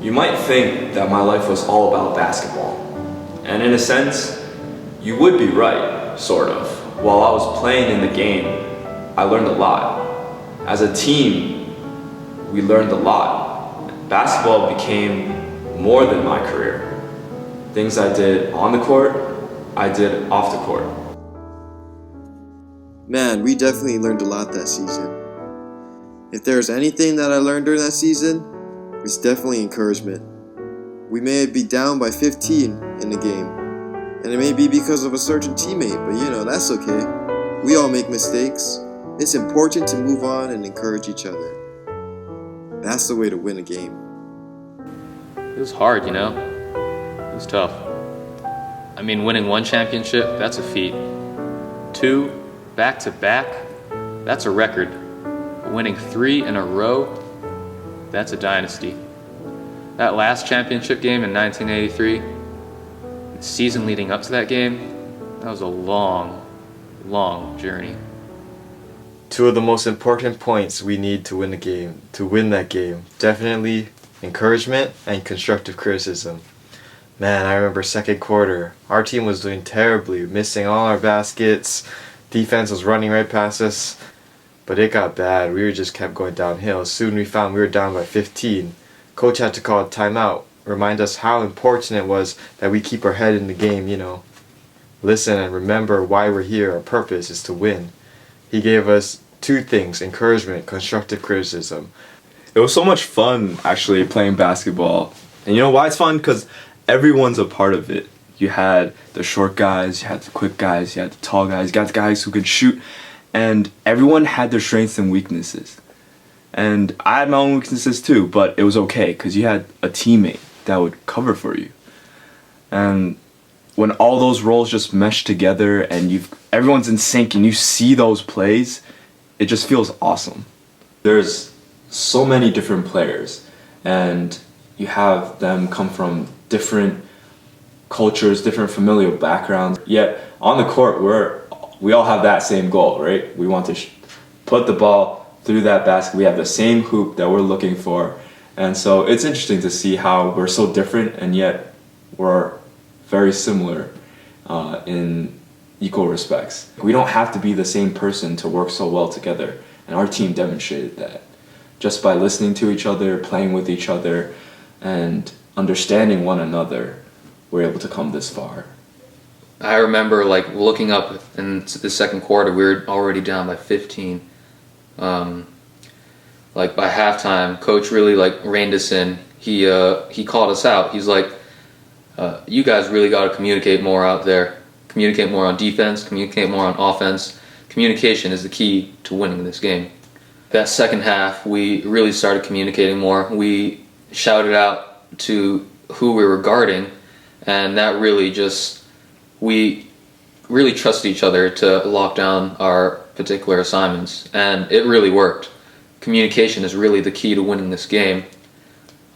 You might think that my life was all about basketball. And in a sense, you would be right, sort of. While I was playing in the game, I learned a lot. As a team, we learned a lot. Basketball became more than my career. Things I did on the court, I did off the court. Man, we definitely learned a lot that season. If there's anything that I learned during that season, it's definitely encouragement. We may be down by 15 in the game, and it may be because of a certain teammate, but that's okay. We all make mistakes. It's important to move on and encourage each other. That's the way to win a game. It was hard, It was tough. I mean, winning one championship, that's a feat. 2 back-to-back, that's a record. Winning 3 in a row, that's a dynasty. That last championship game in 1983, the season leading up to that game, that was a long, long journey. 2 of the most important points we need to win that game, definitely encouragement and constructive criticism. Man, I remember second quarter, our team was doing terribly, missing all our baskets, defense was running right past us, but it got bad. We just kept going downhill. Soon we found we were down by 15. Coach had to call a timeout, remind us how important it was that we keep our head in the game, Listen and remember why we're here. Our purpose is to win. He gave us 2 things, encouragement, constructive criticism. It was so much fun actually playing basketball. And you know why it's fun? Because everyone's a part of it. You had the short guys, you had the quick guys, you had the tall guys, you got the guys who could shoot, and everyone had their strengths and weaknesses. And I had my own weaknesses too, but it was okay because you had a teammate that would cover for you. And when all those roles just mesh together and everyone's in sync and you see those plays, it just feels awesome. There's so many different players and you have them come from different cultures, different familial backgrounds. Yet on the court, we all have that same goal, right? We want to put the ball through that basket. We have the same hoop that we're looking for. And so it's interesting to see how we're so different and yet we're very similar in equal respects. We don't have to be the same person to work so well together. And our team demonstrated that. Just by listening to each other, playing with each other, and understanding one another, we're able to come this far. I remember looking up in the second quarter, we were already down by 15. By halftime, coach really reined us in. He called us out. He's like, you guys really got to communicate more out there. Communicate more on defense, communicate more on offense. Communication is the key to winning this game. That second half, we really started communicating more. We shouted out to who we were guarding, and that really we really trusted each other to lock down our particular assignments, and it really worked. Communication is really the key to winning this game.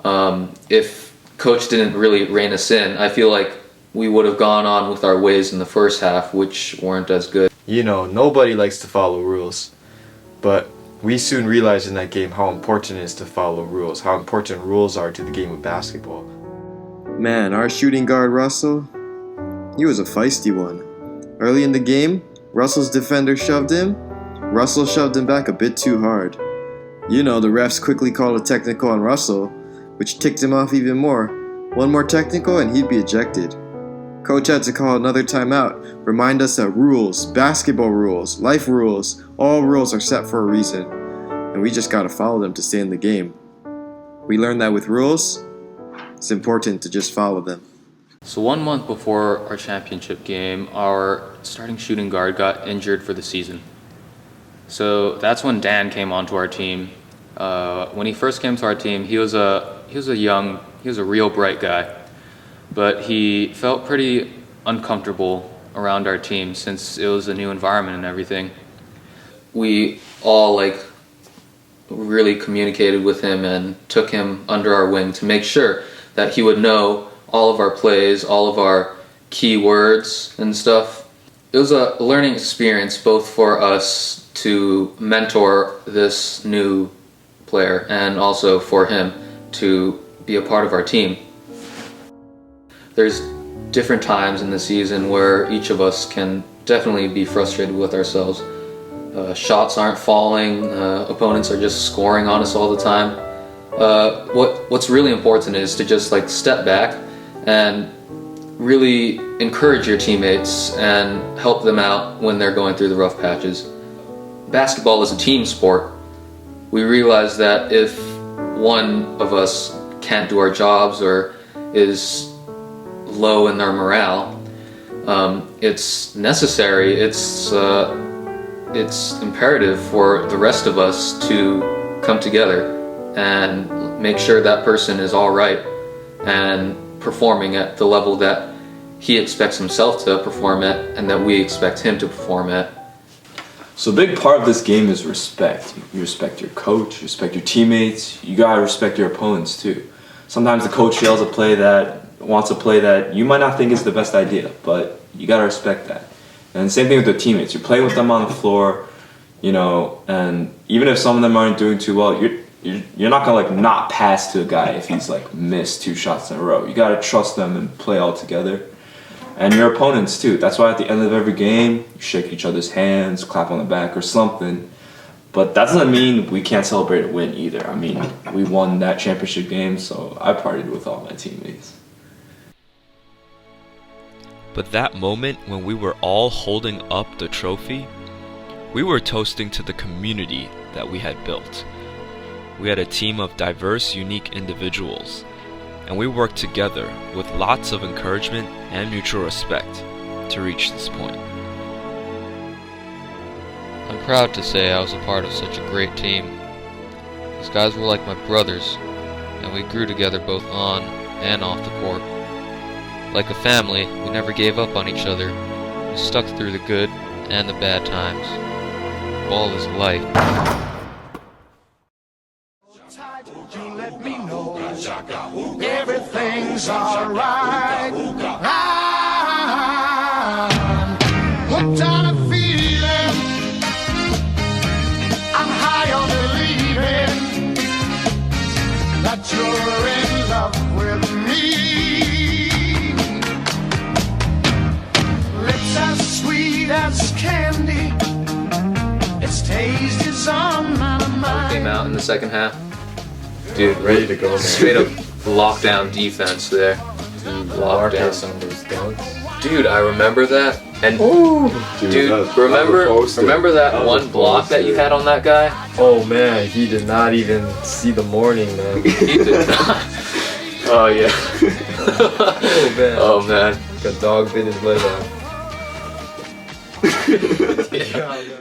If coach didn't really rein us in, I feel like we would have gone on with our ways in the first half, which weren't as good. Nobody likes to follow rules, but we soon realized in that game how important it is to follow rules, how important rules are to the game of basketball. Man, our shooting guard Russell, he was a feisty one. Early in the game, Russell's defender shoved him. Russell shoved him back a bit too hard. The refs quickly called a technical on Russell, which ticked him off even more. One more technical and he'd be ejected. Coach had to call another timeout, remind us that rules, basketball rules, life rules, all rules are set for a reason, and we just gotta follow them to stay in the game. We learned that with rules, it's important to just follow them. So 1 month before our championship game, our starting shooting guard got injured for the season. So that's when Dan came onto our team. When he first came to our team, he was a real bright guy, but he felt pretty uncomfortable around our team since it was a new environment and everything. We all really communicated with him and took him under our wing to make sure that he would know all of our plays, all of our key words and stuff. It was a learning experience both for us to mentor this new player and also for him to be a part of our team. There's different times in the season where each of us can definitely be frustrated with ourselves. Shots aren't falling, opponents are just scoring on us all the time. What's really important is to just like step back and really encourage your teammates and help them out when they're going through the rough patches. Basketball is a team sport. We realize that if one of us can't do our jobs or is low in their morale, it's necessary, it's imperative for the rest of us to come together and make sure that person is all right and performing at the level that he expects himself to perform at and that we expect him to perform at. So a big part of this game is respect. You respect your coach, you respect your teammates, you gotta respect your opponents too. Sometimes the coach yells a play that wants a play that you might not think is the best idea, but you gotta respect that. And same thing with the teammates. You play with them on the floor, and even if some of them aren't doing too well, you're not gonna like not pass to a guy if he's like missed 2 shots in a row. You gotta trust them and play all together. And your opponents too. That's why at the end of every game, you shake each other's hands, clap on the back or something. But that doesn't mean we can't celebrate a win either. I mean, we won that championship game, so I partied with all my teammates. But that moment when we were all holding up the trophy, we were toasting to the community that we had built. We had a team of diverse, unique individuals, and we worked together with lots of encouragement and mutual respect to reach this point. I'm proud to say I was a part of such a great team. These guys were like my brothers, and we grew together both on and off the court. Like a family, we never gave up on each other. We stuck through the good and the bad times. Ball is life. You let me know everything's alright. I'm hooked on a feeling. I'm high on believing that you're in love with me. Lips as sweet as candy. Its taste is on my mind. Came out in the second half. Dude, Ready to go, man. straight up lockdown defense there. Marcus on those dunks. Dude, I remember that. And dude, that was remember that was one block that you posted. had on that guy? Oh man, he did not even see the morning, man. He did not. Oh yeah. Oh man. Oh man. Like a dog bit his leg off. Yeah.